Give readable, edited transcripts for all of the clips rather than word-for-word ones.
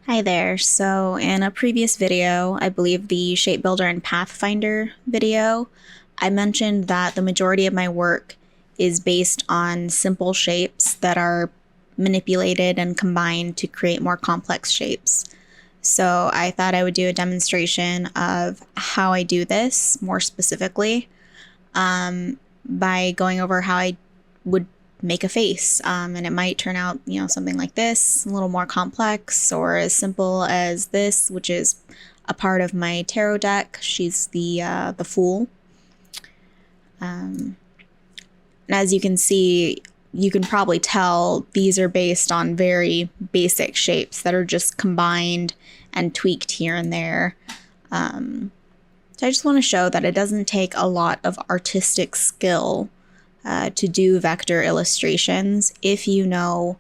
Hi there. So in a previous video, I believe the Shape Builder and Pathfinder video, I mentioned that the majority of my work is based on simple shapes that are manipulated and combined to create more complex shapes. So I thought I would do a demonstration of how I do this more specifically, by going over how I would make a face. And it might turn out, something like this, a little more complex, or as simple as this, which is a part of my tarot deck. She's the Fool. And as you can see, you can probably tell these are based on very basic shapes that are just combined and tweaked here and there. So I just want to show that it doesn't take a lot of artistic skill to do vector illustrations if you know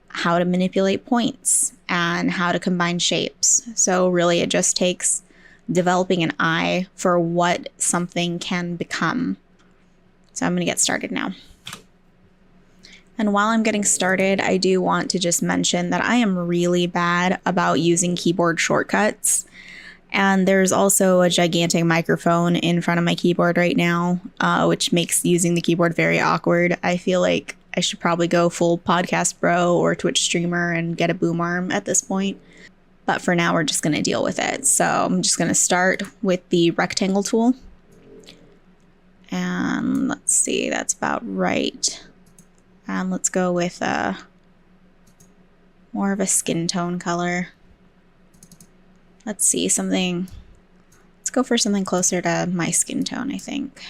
how to manipulate points and how to combine shapes. So really it just takes developing an eye for what something can become. So I'm going to get started now. And while I'm getting started, I do want to just mention that I am really bad about using keyboard shortcuts. And there's also a gigantic microphone in front of my keyboard right now, which makes using the keyboard very awkward. I feel like I should probably go full podcast bro or Twitch streamer and get a boom arm at this point. But for now, we're just going to deal with it. So I'm just going to start with the rectangle tool. And let's see, that's about right. And let's go with more of a skin tone color. Let's see, let's go for something closer to my skin tone, I think.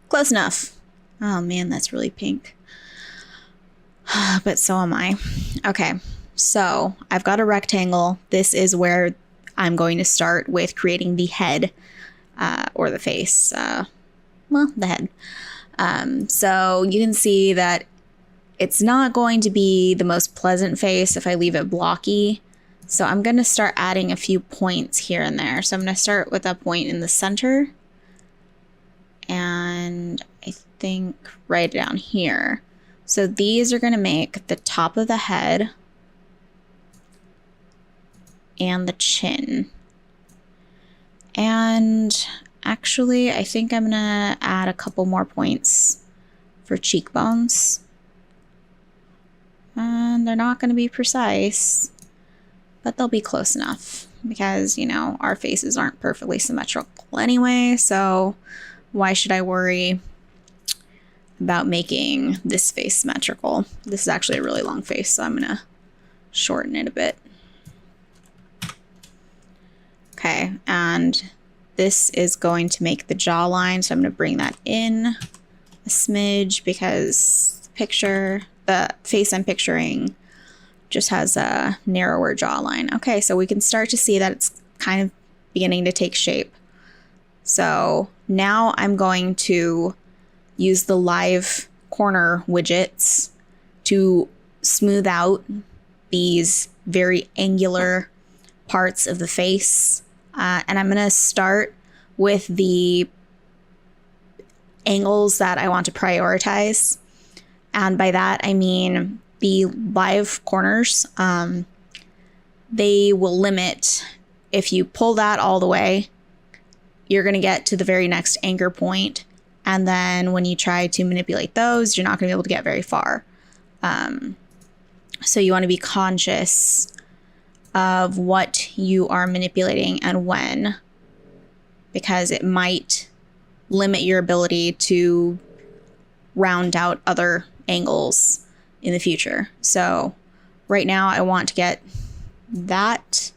Close enough. Oh man, that's really pink. But so am I. Okay, so I've got a rectangle. This is where I'm going to start with creating the head, or the face. Well, the head. So you can see that it's not going to be the most pleasant face if I leave it blocky. So I'm going to start adding a few points here and there. So I'm going to start with a point in the center. And I think right down here. So these are going to make the top of the head and the chin. And actually, I think I'm going to add a couple more points for cheekbones. And they're not going to be precise, but they'll be close enough because, our faces aren't perfectly symmetrical anyway, so why should I worry about making this face symmetrical? This is actually a really long face, so I'm going to shorten it a bit. Okay, and this is going to make the jawline, so I'm going to bring that in a smidge because the face I'm picturing just has a narrower jawline. Okay, so we can start to see that it's kind of beginning to take shape. So now I'm going to use the live corner widgets to smooth out these very angular parts of the face. And I'm going to start with the angles that I want to prioritize. And by that, I mean the live corners. They will limit, if you pull that all the way, you're going to get to the very next anchor point. And then when you try to manipulate those, you're not going to be able to get very far. So you want to be conscious of what you are manipulating and when, because it might limit your ability to round out other angles in the future. So right now I want to get that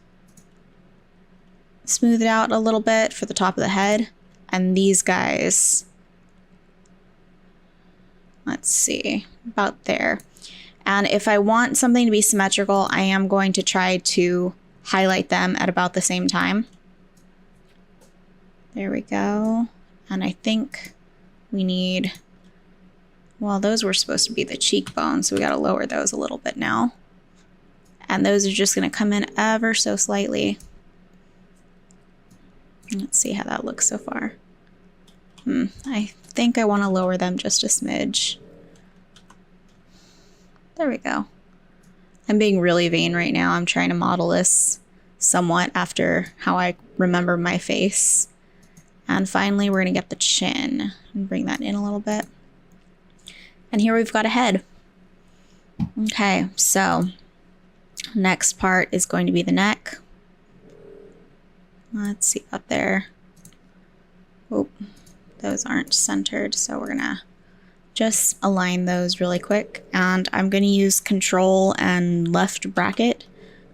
smoothed out a little bit for the top of the head, and these guys, let's see, about there. And if I want something to be symmetrical, I am going to try to highlight them at about the same time. There we go. And I think we need, well, those were supposed to be the cheekbones, so we got to lower those a little bit now. And those are just going to come in ever so slightly. Let's see how that looks so far. I think I want to lower them just a smidge. There we go. I'm being really vain right now. I'm trying to model this somewhat after how I remember my face. And finally, we're going to get the chin and bring that in a little bit. And here we've got a head. Okay, so next part is going to be the neck. Let's see up there. Oh, those aren't centered, so we're gonna just align those really quick. And I'm gonna use Control and left bracket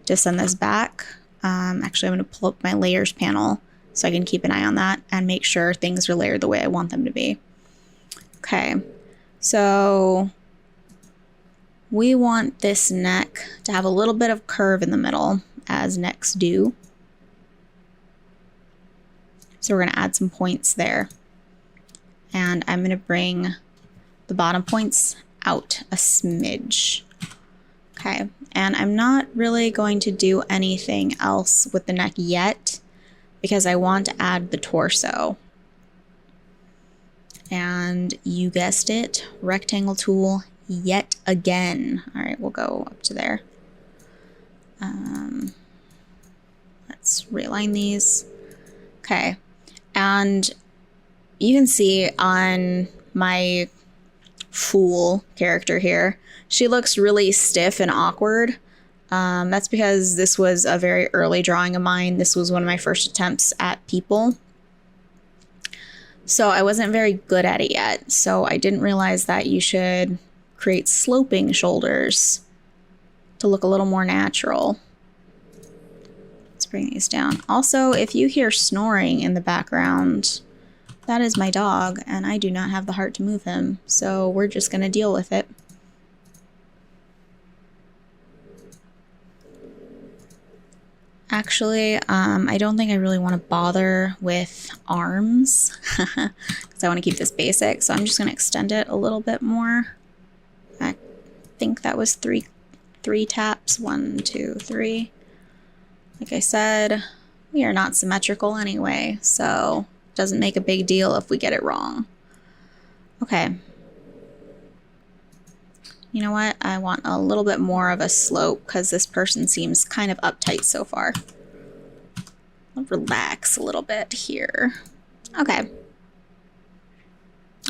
to send this back. Actually, I'm gonna pull up my layers panel so I can keep an eye on that and make sure things are layered the way I want them to be. Okay, so we want this neck to have a little bit of curve in the middle, as necks do. So we're going to add some points there. And I'm going to bring the bottom points out a smidge. Okay, and I'm not really going to do anything else with the neck yet because I want to add the torso. And you guessed it, rectangle tool yet again. All right, we'll go up to there. Let's realign these. Okay. And you can see on my fool character here, she looks really stiff and awkward. That's because this was a very early drawing of mine. This was one of my first attempts at people. So I wasn't very good at it yet. So I didn't realize that you should create sloping shoulders to look a little more natural. Bring these down. Also, if you hear snoring in the background, that is my dog, and I do not have the heart to move him, so we're just going to deal with it. Actually, I don't think I really want to bother with arms because I want to keep this basic, so I'm just going to extend it a little bit more. I think that was three taps. 1, 2, 3. Like I said, we are not symmetrical anyway, so it doesn't make a big deal if we get it wrong. Okay. You know what? I want a little bit more of a slope because this person seems kind of uptight so far. I'll relax a little bit here. Okay.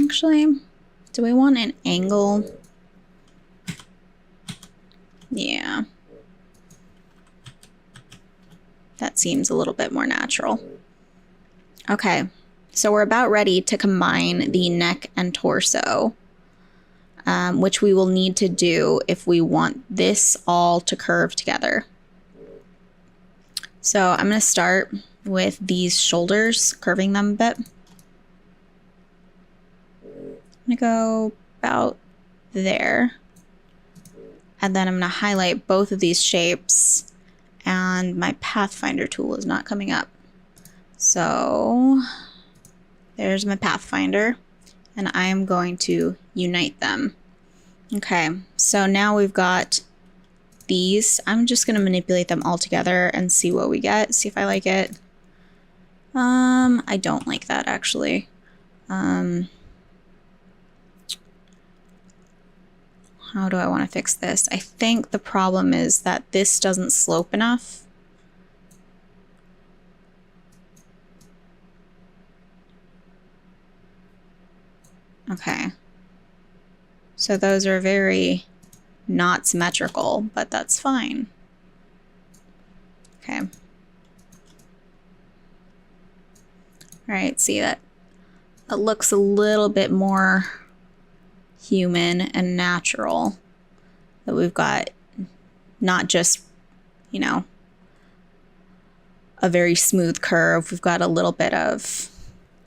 Actually, do we want an angle? Yeah. That seems a little bit more natural. Okay, so we're about ready to combine the neck and torso, which we will need to do if we want this all to curve together. So I'm going to start with these shoulders, curving them a bit. I'm going to go about there. And then I'm going to highlight both of these shapes. And my Pathfinder tool is not coming up. So there's my Pathfinder, and I'm going to unite them. Okay, so now we've got these. I'm just going to manipulate them all together and see what we get, see if I like it. I don't like that actually. How do I want to fix this? I think the problem is that this doesn't slope enough. Okay. So those are very not symmetrical, but that's fine. Okay. All right, see that? It looks a little bit more human and natural, that we've got not just, you know, a very smooth curve. We've got a little bit of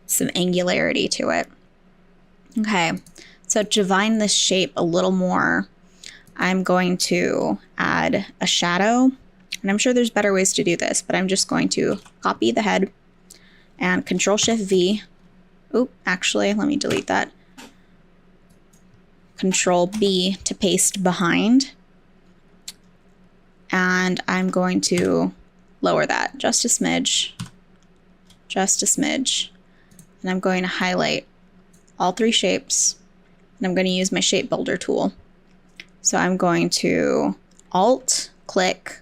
some angularity to it. Okay, so to define this shape a little more, I'm going to add a shadow, and I'm sure there's better ways to do this, but I'm just going to copy the head and Control-Shift-V. Oop, actually, let me delete that. Control-B to paste behind. And I'm going to lower that just a smidge. And I'm going to highlight all three shapes, and I'm going to use my shape builder tool. So I'm going to Alt click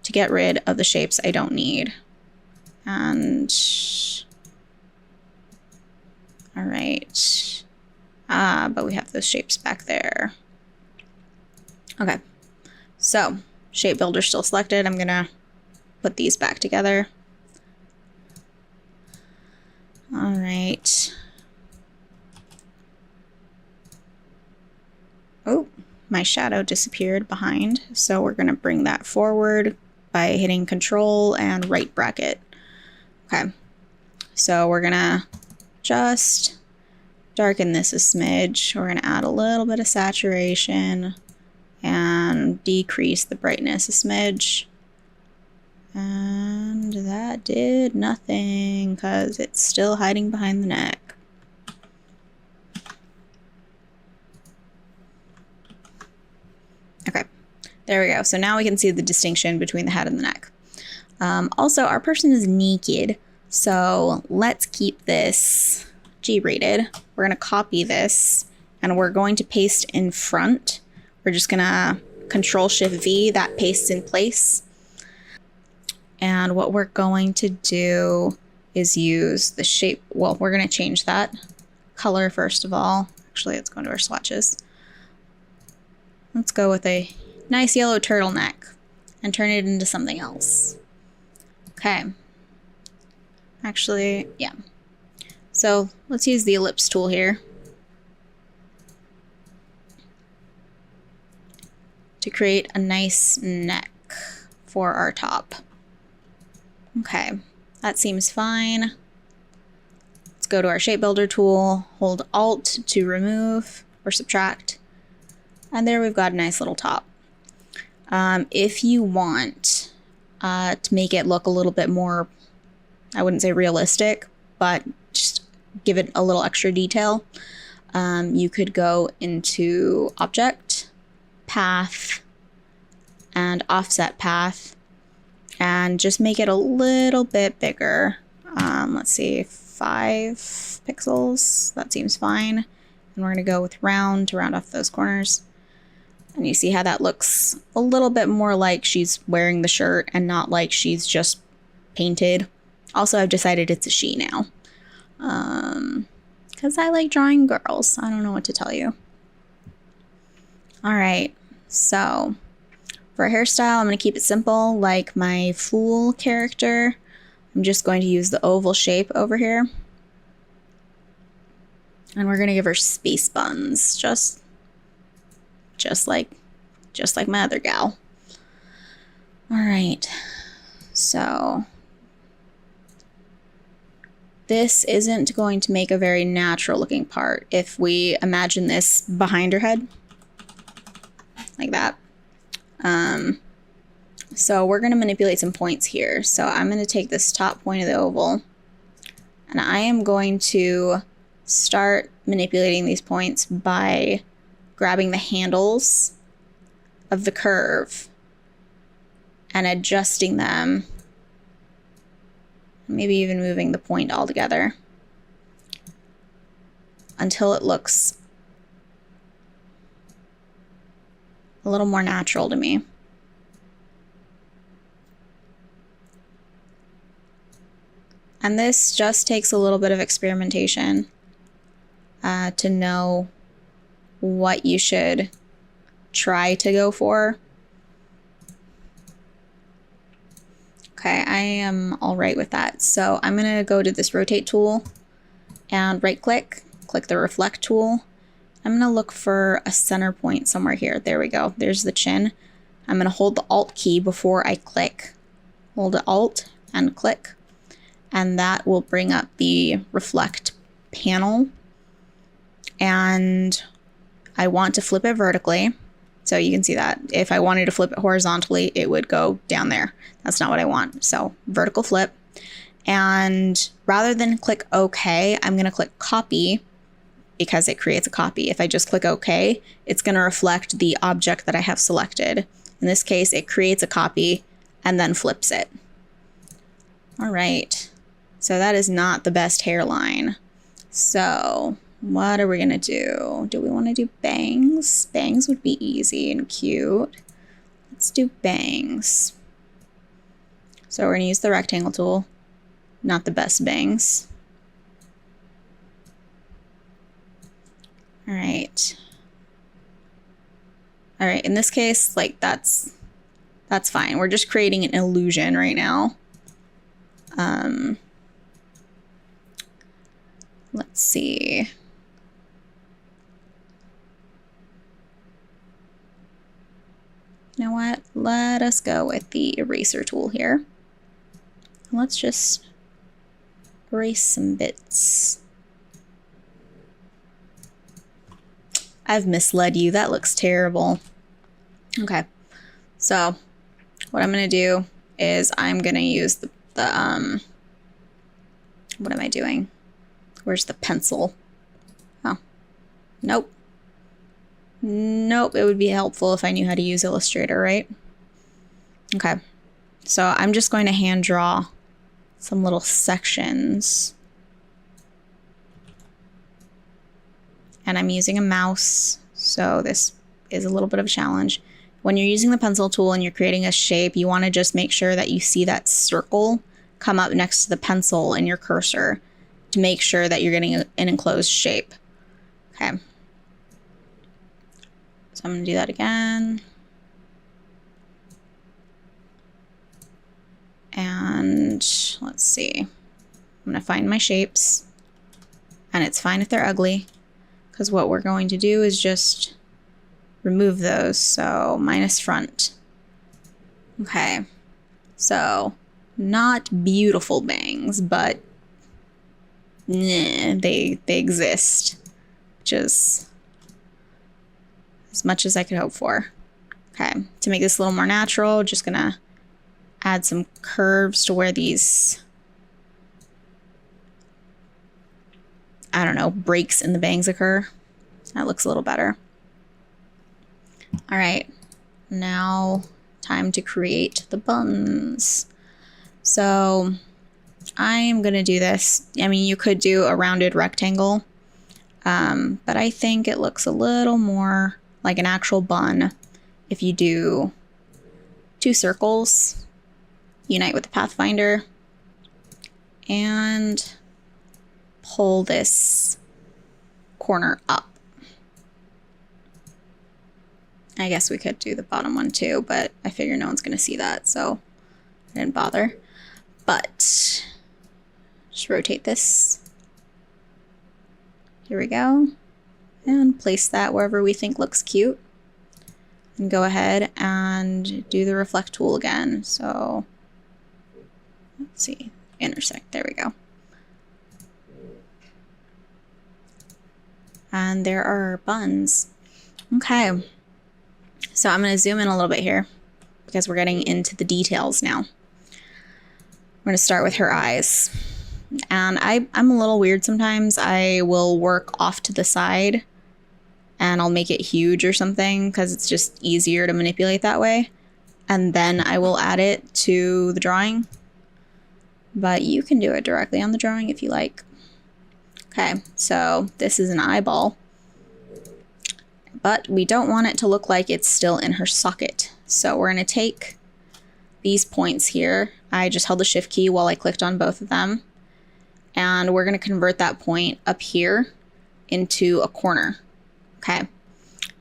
to get rid of the shapes I don't need. And all right, but we have those shapes back there. Okay, so shape builder still selected. I'm gonna put these back together. All right. Oh, my shadow disappeared behind, so we're gonna bring that forward by hitting Control and right bracket. Okay, so we're gonna just darken this a smidge. We're gonna add a little bit of saturation and decrease the brightness a smidge. And that did nothing because it's still hiding behind the neck. Okay, there we go. So now we can see the distinction between the head and the neck. Also, our person is naked, so let's keep this G-rated. We're going to copy this, and we're going to paste in front. We're just going to Control-Shift-V, that pastes in place. And what we're going to do is use the shape. Well, we're going to change that color first of all. Actually, let's go into our swatches. Let's go with a nice yellow turtleneck and turn it into something else. Okay. Actually, yeah. So let's use the ellipse tool here to create a nice neck for our top. Okay, that seems fine. Let's go to our shape builder tool, hold Alt to remove or subtract, and there we've got a nice little top. If you want to make it look a little bit more, I wouldn't say realistic, but just give it a little extra detail, you could go into Object, Path, and Offset Path, and just make it a little bit bigger. Let's see, 5 pixels, that seems fine. And we're gonna go with round to round off those corners. And you see how that looks a little bit more like she's wearing the shirt and not like she's just painted. Also, I've decided it's a she now. Because I like drawing girls. I don't know what to tell you. All right, so for a hairstyle, I'm going to keep it simple, like my Fool character. I'm just going to use the oval shape over here. And we're going to give her space buns, just like my other gal. All right, so this isn't going to make a very natural looking part if we imagine this behind her head, like that. So we're going to manipulate some points here. So I'm going to take this top point of the oval, and I am going to start manipulating these points by grabbing the handles of the curve and adjusting them, maybe even moving the point altogether until it looks a little more natural to me. And this just takes a little bit of experimentation to know what you should try to go for. Okay, I am all right with that. So I'm gonna go to this rotate tool and right click the reflect tool. I'm gonna look for a center point somewhere here. There we go, there's the chin. I'm gonna hold the Alt key before I click. Hold the Alt and click, and that will bring up the reflect panel. And I want to flip it vertically. So you can see that if I wanted to flip it horizontally, it would go down there. That's not what I want. So vertical flip. And rather than click OK, I'm going to click copy because it creates a copy. If I just click OK, it's going to reflect the object that I have selected. In this case, it creates a copy and then flips it. All right. So that is not the best hairline. So what are we gonna do? Do we want to do bangs? Bangs would be easy and cute. Let's do bangs. So we're gonna use the rectangle tool. Not the best bangs. All right. All right, in this case, like that's fine. We're just creating an illusion right now. Let's see. You know what? Let us go with the eraser tool here. Let's just erase some bits. I've misled you. That looks terrible. Okay. So what I'm going to do is I'm going to use the what am I doing? Where's the pencil? Oh, nope. Nope, it would be helpful if I knew how to use Illustrator, right? Okay, so I'm just going to hand draw some little sections. And I'm using a mouse, so this is a little bit of a challenge. When you're using the pencil tool and you're creating a shape, you want to just make sure that you see that circle come up next to the pencil in your cursor to make sure that you're getting an enclosed shape. Okay. So I'm going to do that again. And let's see. I'm going to find my shapes. And it's fine if they're ugly, because what we're going to do is just remove those. So minus front. Okay. So not beautiful bangs, but they exist, which is as much as I could hope for. Okay, to make this a little more natural, just gonna add some curves to where these, I don't know, breaks in the bangs occur. That looks a little better. All right, now time to create the buns. So I'm gonna do this. I mean, you could do a rounded rectangle, but I think it looks a little more like an actual bun if you do 2 circles, unite with the Pathfinder, and pull this corner up. I guess we could do the bottom one too, but I figure no one's gonna see that, so I didn't bother. But just rotate this. Here we go. And place that wherever we think looks cute. And go ahead and do the reflect tool again. So let's see, intersect, there we go. And there are our buns. Okay, so I'm gonna zoom in a little bit here because we're getting into the details now. We're gonna start with her eyes. And I'm a little weird sometimes. I will work off to the side and I'll make it huge or something because it's just easier to manipulate that way. And then I will add it to the drawing. But you can do it directly on the drawing if you like. Okay, so this is an eyeball. But we don't want it to look like it's still in her socket. So we're gonna take these points here. I just held the shift key while I clicked on both of them. And we're gonna convert that point up here into a corner. Okay,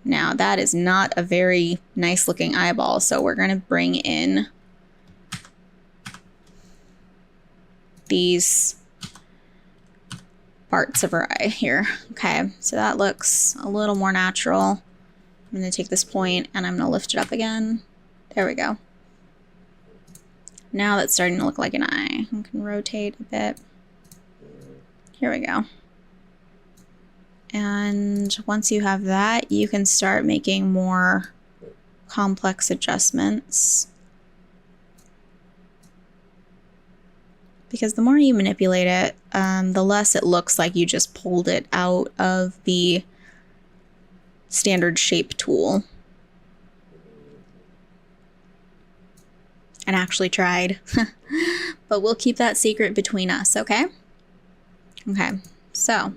now that is not a very nice looking eyeball, so we're gonna bring in these parts of her eye here. Okay, so that looks a little more natural. I'm gonna take this point and I'm gonna lift it up again. There we go. Now that's starting to look like an eye. I can rotate a bit. Here we go. And once you have that, you can start making more complex adjustments. Because the more you manipulate it, the less it looks like you just pulled it out of the standard shape tool. And actually tried. But we'll keep that secret between us, okay? Okay, so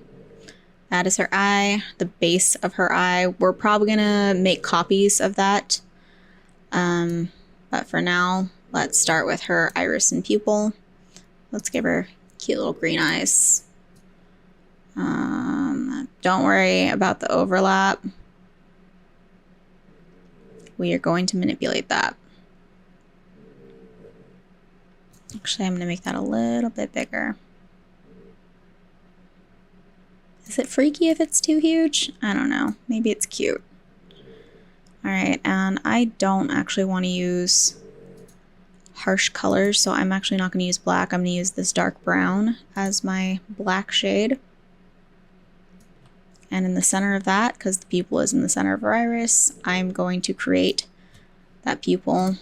That is her eye, the base of her eye. We're probably gonna make copies of that. But for now, let's start with her iris and pupil. Let's give her cute little green eyes. Don't worry about the overlap. We are going to manipulate that. Actually, I'm going to make that a little bit bigger. Is it freaky if it's too huge? I don't know. Maybe it's cute. All right, and I don't actually want to use harsh colors, so I'm actually not going to use black. I'm going to use this dark brown as my black shade. And in the center of that, because the pupil is in the center of her iris, I'm going to create that pupil.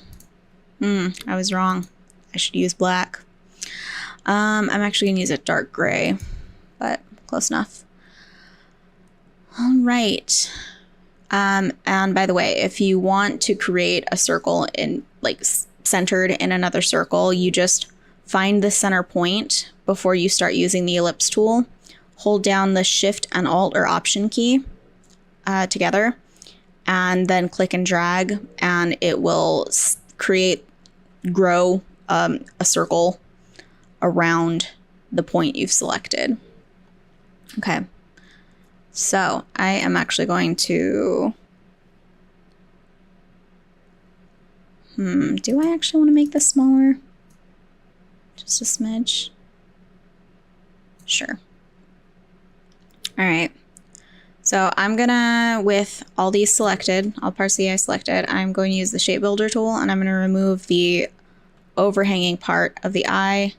I was wrong. I should use black. I'm actually going to use a dark gray, but close enough. All right. And by the way, if you want to create a circle in like centered in another circle, you just find the center point before you start using the ellipse tool. Hold down the Shift and Alt or Option key together, and then click and drag, and it will grow a circle around the point you've selected. Okay, so I am actually going to, do I actually want to make this smaller? Just a smidge? Sure. All right, so I'm gonna, with all these selected, all parts of the eye selected, I'm going to use the Shape Builder tool, and I'm gonna remove the overhanging part of the eye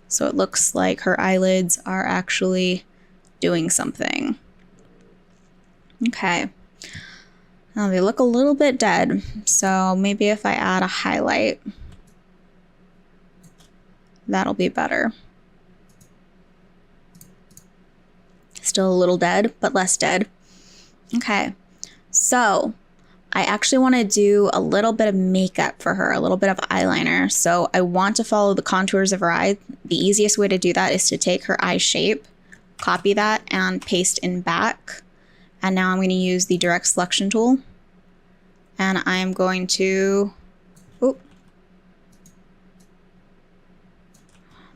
so it looks like her eyelids are actually doing something. Okay, now they look a little bit dead, so maybe if I add a highlight, that'll be better. Still a little dead, but less dead. Okay, so I actually want to do a little bit of makeup for her, a little bit of eyeliner. So I want to follow the contours of her eye. The easiest way to do that is to take her eye shape, copy that, and paste in back. And now I'm going to use the direct selection tool. And I'm going to, oh,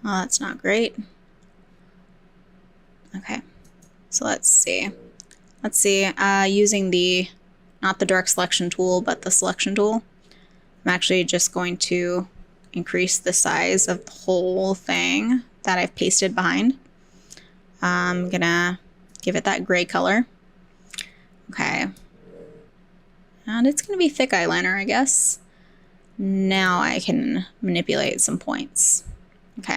that's not great. Okay. So let's see, using not the direct selection tool, but the selection tool, I'm actually just going to increase the size of the whole thing that I've pasted behind. I'm gonna give it that gray color. Okay. And it's gonna be thick eyeliner, I guess. Now I can manipulate some points. Okay.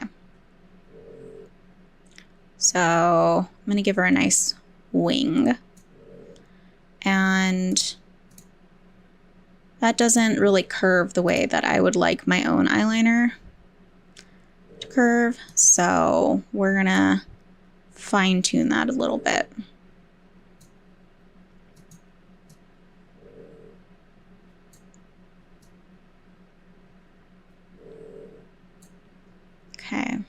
So I'm going to give her a nice wing. And that doesn't really curve the way that I would like my own eyeliner to curve. So we're going to fine tune that a little bit. Okay.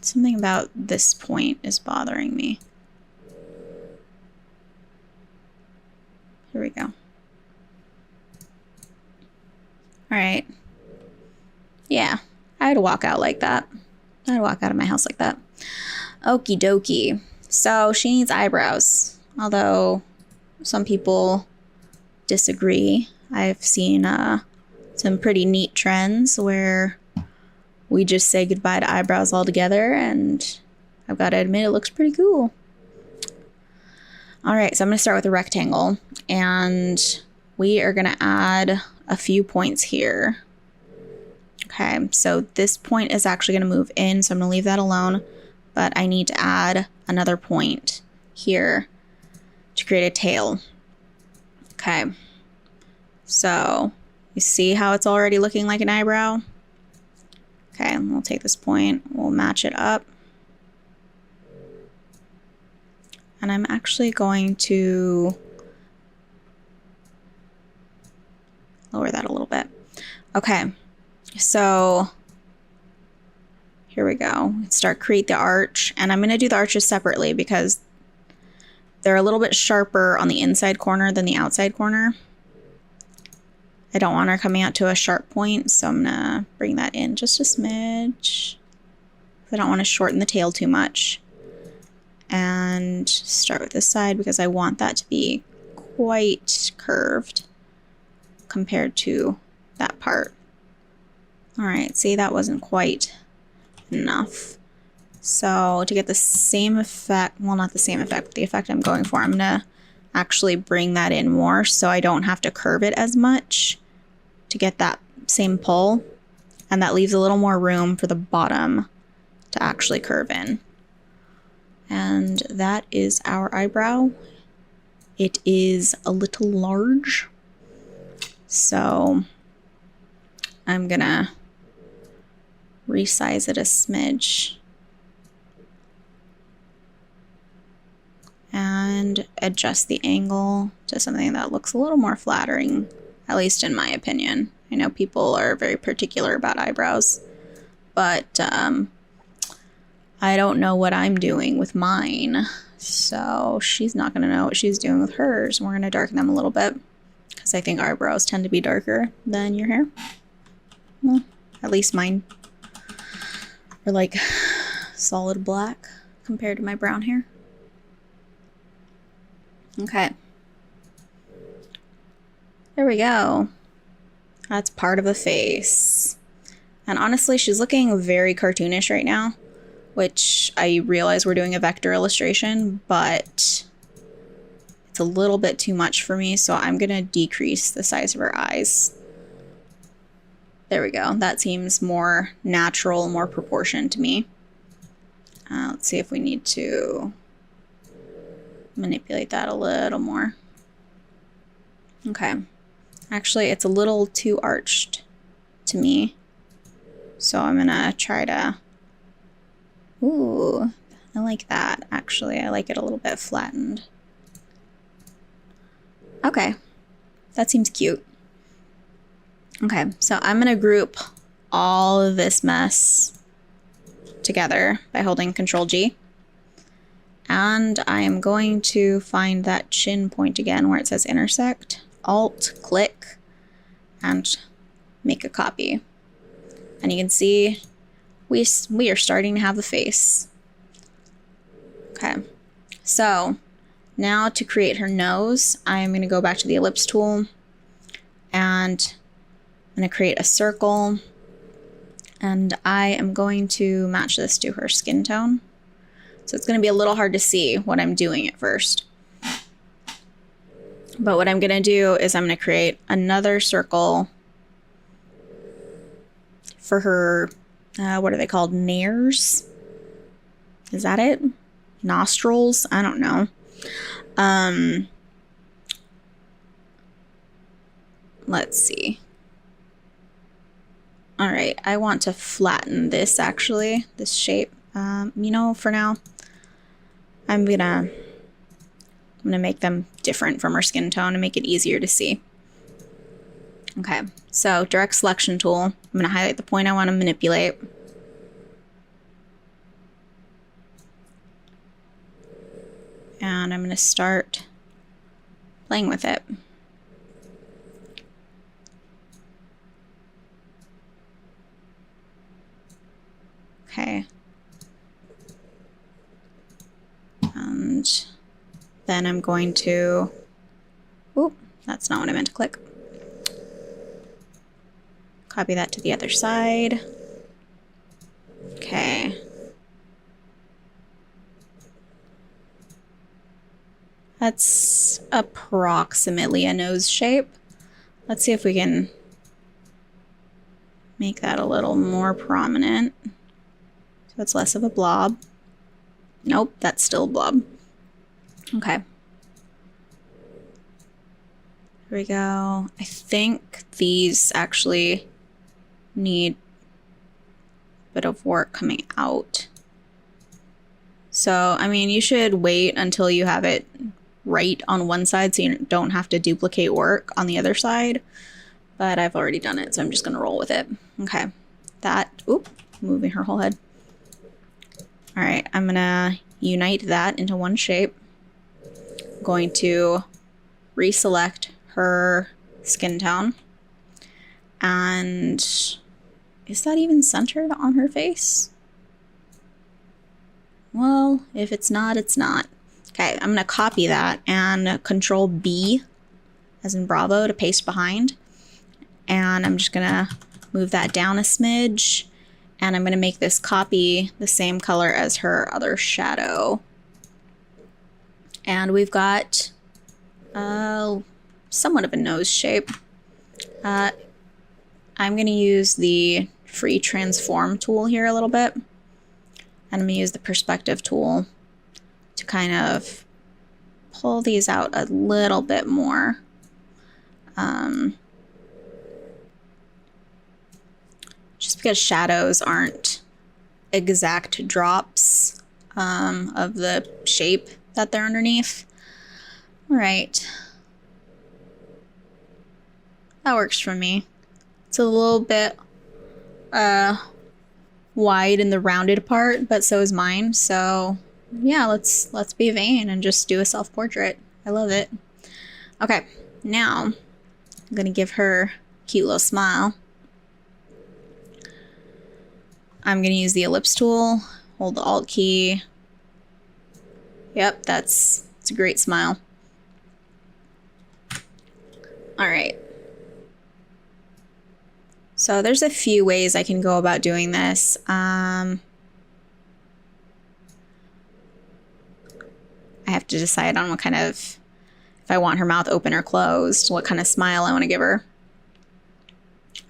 Something about this point is bothering me. Here we go. All right. Yeah, I'd walk out like that. I'd walk out of my house like that. Okie dokie. So she needs eyebrows, although some people disagree. I've seen some pretty neat trends where we just say goodbye to eyebrows altogether, and I've got to admit it looks pretty cool. All right, so I'm going to start with a rectangle, and we are going to add a few points here. Okay, so this point is actually going to move in, so I'm going to leave that alone, but I need to add another point here to create a tail. Okay, so you see how it's already looking like an eyebrow? Okay, we'll take this point, we'll match it up. And I'm actually going to lower that a little bit. Okay, so Here we go. Create the arch, and I'm going to do the arches separately because they're a little bit sharper on the inside corner than the outside corner. I don't want her coming out to a sharp point, so I'm going to bring that in just a smidge. I don't want to shorten the tail too much. And start with this side because I want that to be quite curved compared to that part. All right, see, that wasn't quite enough. So to get the same effect, well, not the same effect, but the effect I'm going for, I'm gonna actually bring that in more so I don't have to curve it as much to get that same pull. And that leaves a little more room for the bottom to actually curve in. And that is our eyebrow. It is a little large, so I'm gonna resize it a smidge and adjust the angle to something that looks a little more flattering, at least in my opinion. I know people are very particular about eyebrows, but I don't know what I'm doing with mine, so she's not going to know what she's doing with hers. We're going to darken them a little bit because I think eyebrows tend to be darker than your hair. Well, at least mine are like solid black compared to my brown hair. Okay. There we go. That's part of the face. And honestly, she's looking very cartoonish right now, which I realize we're doing a vector illustration, but it's a little bit too much for me, so I'm gonna decrease the size of her eyes. There we go. That seems more natural, more proportioned to me. Let's see if we need to manipulate that a little more. Okay. Actually, it's a little too arched to me, so I'm gonna try to... Ooh, I like that, actually. I like it a little bit flattened. Okay, that seems cute. Okay, so I'm gonna group all of this mess together by holding Control G. And I'm going to find that chin point again where it says intersect. Alt, click, and make a copy. And you can see we are starting to have a face. Okay, so now to create her nose, I'm going to go back to the ellipse tool and I'm going to create a circle, and I am going to match this to her skin tone. So it's going to be a little hard to see what I'm doing at first. But what I'm going to do is I'm going to create another circle for her, what are they called? Nares? Is that it? Nostrils? I don't know. Let's see. All right, I want to flatten this actually, this shape. You know, for now, I'm gonna make them different from her skin tone and make it easier to see. Okay, so direct selection tool. I'm gonna highlight the point I want to manipulate. And I'm gonna start playing with it. Okay. And then I'm going to, oop, that's not what I meant to click. Copy that to the other side. Okay. That's approximately a nose shape. Let's see if we can make that a little more prominent, so it's less of a blob. Nope, that's still a blob. Okay. Here we go. I think these actually need a bit of work coming out. So, I mean, you should wait until you have it right on one side so you don't have to duplicate work on the other side. But I've already done it, so I'm just going to roll with it. Okay. That, oop, moving her whole head. All right, I'm gonna unite that into one shape. I'm going to reselect her skin tone. And is that even centered on her face? Well, if it's not, it's not. Okay, I'm gonna copy that and Control B, as in Bravo, to paste behind. And I'm just gonna move that down a smidge. And I'm gonna make this copy the same color as her other shadow. And we've got somewhat of a nose shape. I'm gonna use the free transform tool here a little bit. And I'm gonna use the perspective tool to kind of pull these out a little bit more. Just because shadows aren't exact drops of the shape that they're underneath. All right. That works for me. It's a little bit wide in the rounded part, but so is mine. So yeah, let's be vain and just do a self-portrait. I love it. Okay, now I'm gonna give her a cute little smile. I'm gonna use the ellipse tool, hold the Alt key. Yep, it's a great smile. All right. So there's a few ways I can go about doing this. I have to decide on what kind of, if I want her mouth open or closed, what kind of smile I want to give her.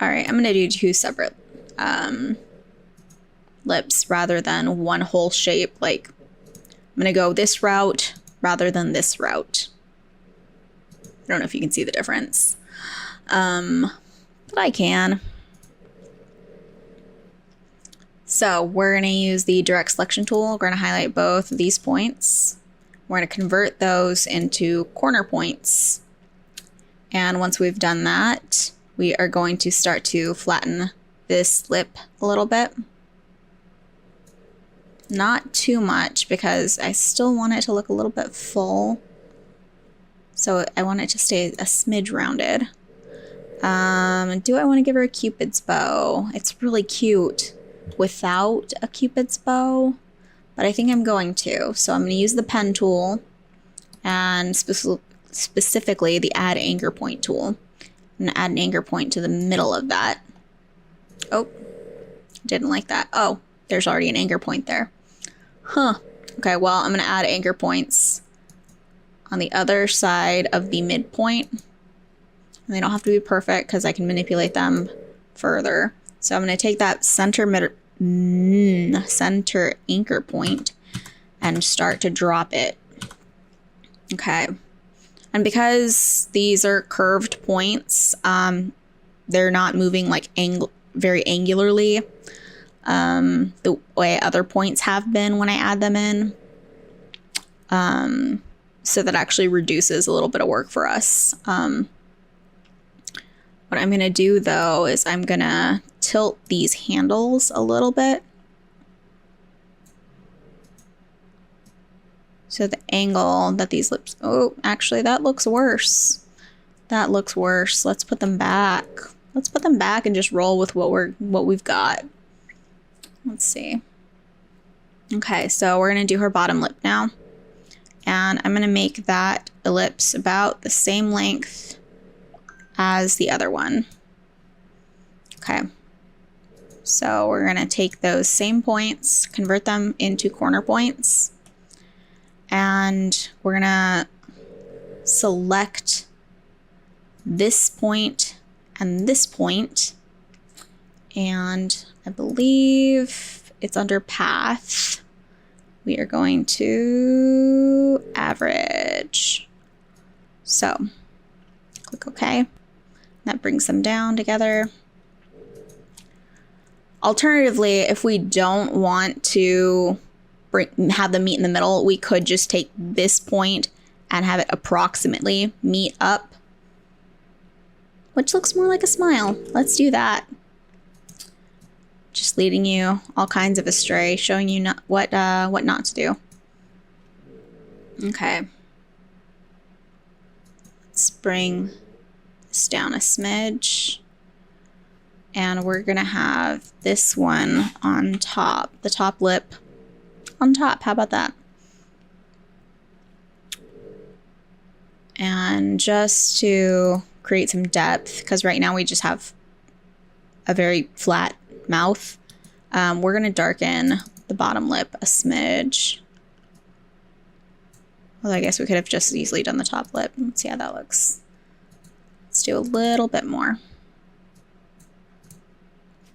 All right, I'm gonna do two separate lips rather than one whole shape. Like, I'm gonna go this route rather than this route. I don't know if you can see the difference, but I can. So we're gonna use the direct selection tool. We're gonna highlight both of these points. We're gonna convert those into corner points. And once we've done that, we are going to start to flatten this lip a little bit. Not too much because I still want it to look a little bit full. So I want it to stay a smidge rounded. Do I want to give her a Cupid's bow? It's really cute without a Cupid's bow, but I think I'm going to. So I'm going to use the pen tool and specifically the add anchor point tool. I'm going to add an anchor point to the middle of that. Oh, didn't like that. Oh, there's already an anchor point there. Huh. Okay, well, I'm going to add anchor points on the other side of the midpoint. And they don't have to be perfect because I can manipulate them further. So I'm going to take that center anchor point and start to drop it. Okay. And because these are curved points, they're not moving like very angularly the way other points have been when I add them in. So that actually reduces a little bit of work for us. What I'm going to do though is I'm going to tilt these handles a little bit. So the angle that these lips, oh, actually that looks worse. That looks worse. Let's put them back. Let's put them back and just roll with what we've got. Let's see. Okay, so we're going to do her bottom lip now. And I'm going to make that ellipse about the same length as the other one. Okay. So we're going to take those same points, convert them into corner points. And we're going to select this point and this point. And I believe it's under path. We are going to average. So click OK. That brings them down together. Alternatively, if we don't want to have them meet in the middle, we could just take this point and have it approximately meet up, which looks more like a smile. Let's do that. just leading you all kinds of astray, showing you what not to do. Okay. Let's bring this down a smidge. And we're going to have this one on top, the top lip on top. How about that? And just to create some depth, because right now we just have a very flat mouth, we're going to darken the bottom lip a smidge. Well, I guess we could have just as easily done the top lip. Let's see how that looks. Let's do a little bit more,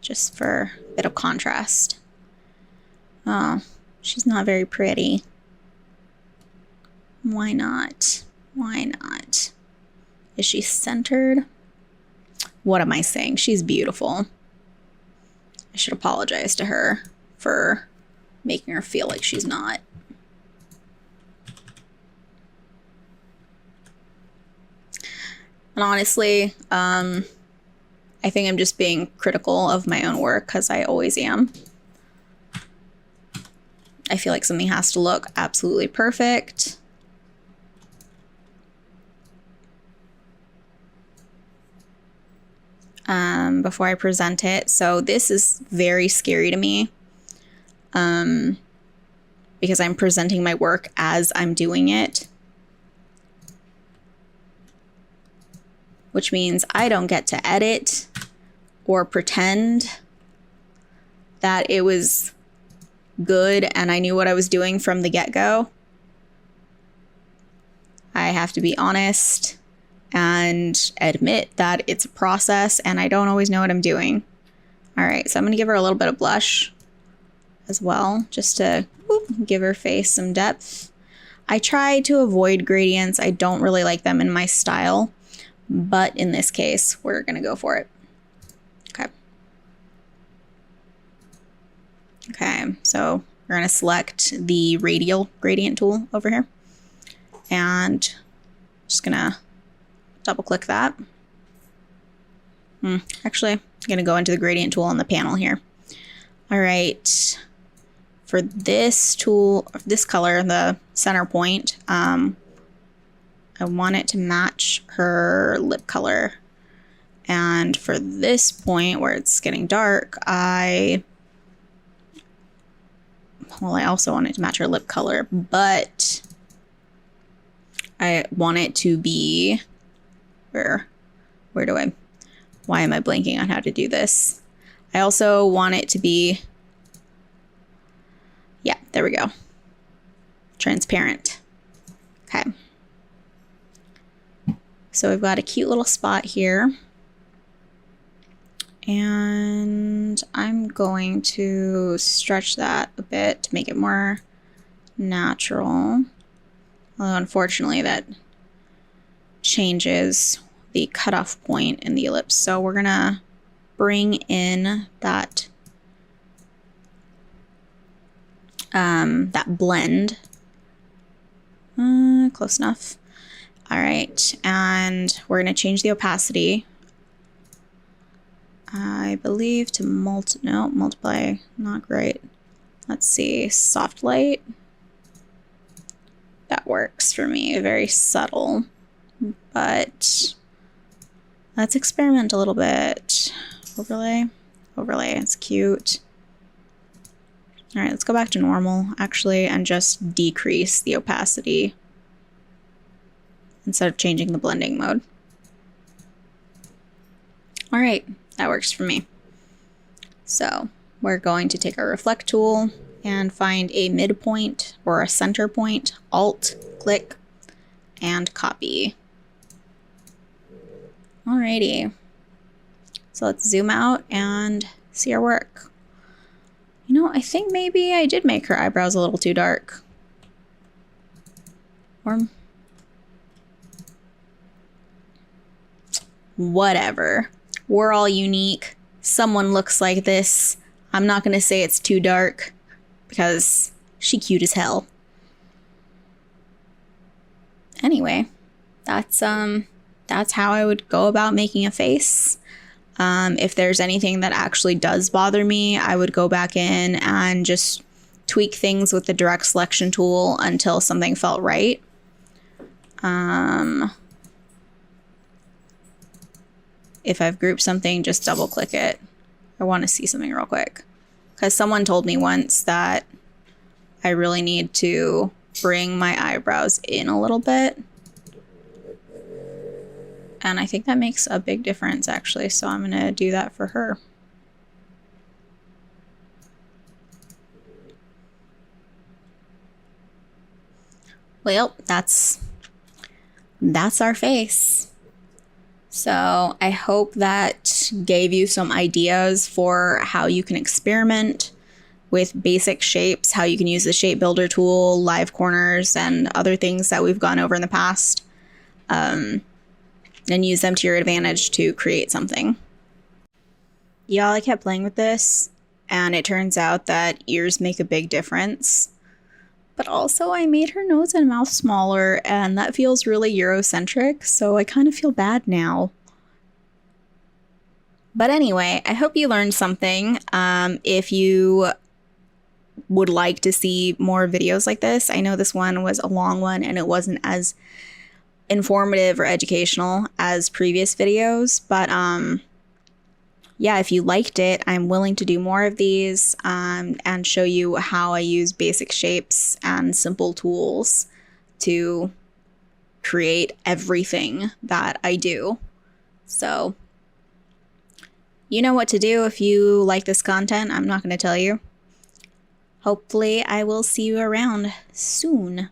just for a bit of contrast. Oh, she's not very pretty. Why not? Why not? Is she centered? What am I saying? She's beautiful. I should apologize to her for making her feel like she's not. And honestly, I think I'm just being critical of my own work, because I always am. I feel like something has to look absolutely perfect. Before I present it. So this is very scary to me, because I'm presenting my work as I'm doing it, which means I don't get to edit or pretend that it was good and I knew what I was doing from the get-go. I have to be honest and admit that it's a process and I don't always know what I'm doing. All right, so I'm going to give her a little bit of blush as well, just to give her face some depth. I try to avoid gradients. I don't really like them in my style, but in this case, we're going to go for it. Okay. Okay, so we're going to select the radial gradient tool over here, and just going to double click that. Actually, I'm going to go into the gradient tool on the panel here. All right. For this tool, this color, the center point, I want it to match her lip color. And for this point where it's getting dark, I also want it to match her lip color, but I want it to be, why am I blanking on how to do this? I also want it to be, yeah, there we go. Transparent. Okay. So we've got a cute little spot here. And I'm going to stretch that a bit to make it more natural. Although unfortunately that changes the cutoff point in the ellipse. So we're gonna bring in that that blend. Close enough. All right, and we're gonna change the opacity. I believe to multiply, not great. Let's see, soft light. That works for me, very subtle, but let's experiment a little bit. Overlay, it's cute. All right, let's go back to normal actually and just decrease the opacity instead of changing the blending mode. All right, that works for me. So we're going to take our reflect tool and find a midpoint or a center point, alt, click, and copy. Alrighty, so let's zoom out and see our work. You know, I think maybe I did make her eyebrows a little too dark. Or whatever. We're all unique. Someone looks like this. I'm not gonna say it's too dark because she cute as hell. Anyway, that's how I would go about making a face. If there's anything that actually does bother me, I would go back in and just tweak things with the direct selection tool until something felt right. If I've grouped something, just double click it. I want to see something real quick. Because someone told me once that I really need to bring my eyebrows in a little bit. And I think that makes a big difference, actually. So I'm going to do that for her. Well, that's our face. So I hope that gave you some ideas for how you can experiment with basic shapes, how you can use the shape builder tool, live corners, and other things that we've gone over in the past. And use them to your advantage to create something. Y'all, I kept playing with this, and it turns out that ears make a big difference. But also, I made her nose and mouth smaller, and that feels really Eurocentric, so I kind of feel bad now. But anyway, I hope you learned something. If you would like to see more videos like this, I know this one was a long one, and it wasn't as informative or educational as previous videos, but yeah, if you liked it, I'm willing to do more of these and show you how I use basic shapes and simple tools to create everything that I do. So you know what to do if you like this content. I'm not going to tell you. Hopefully I will see you around soon.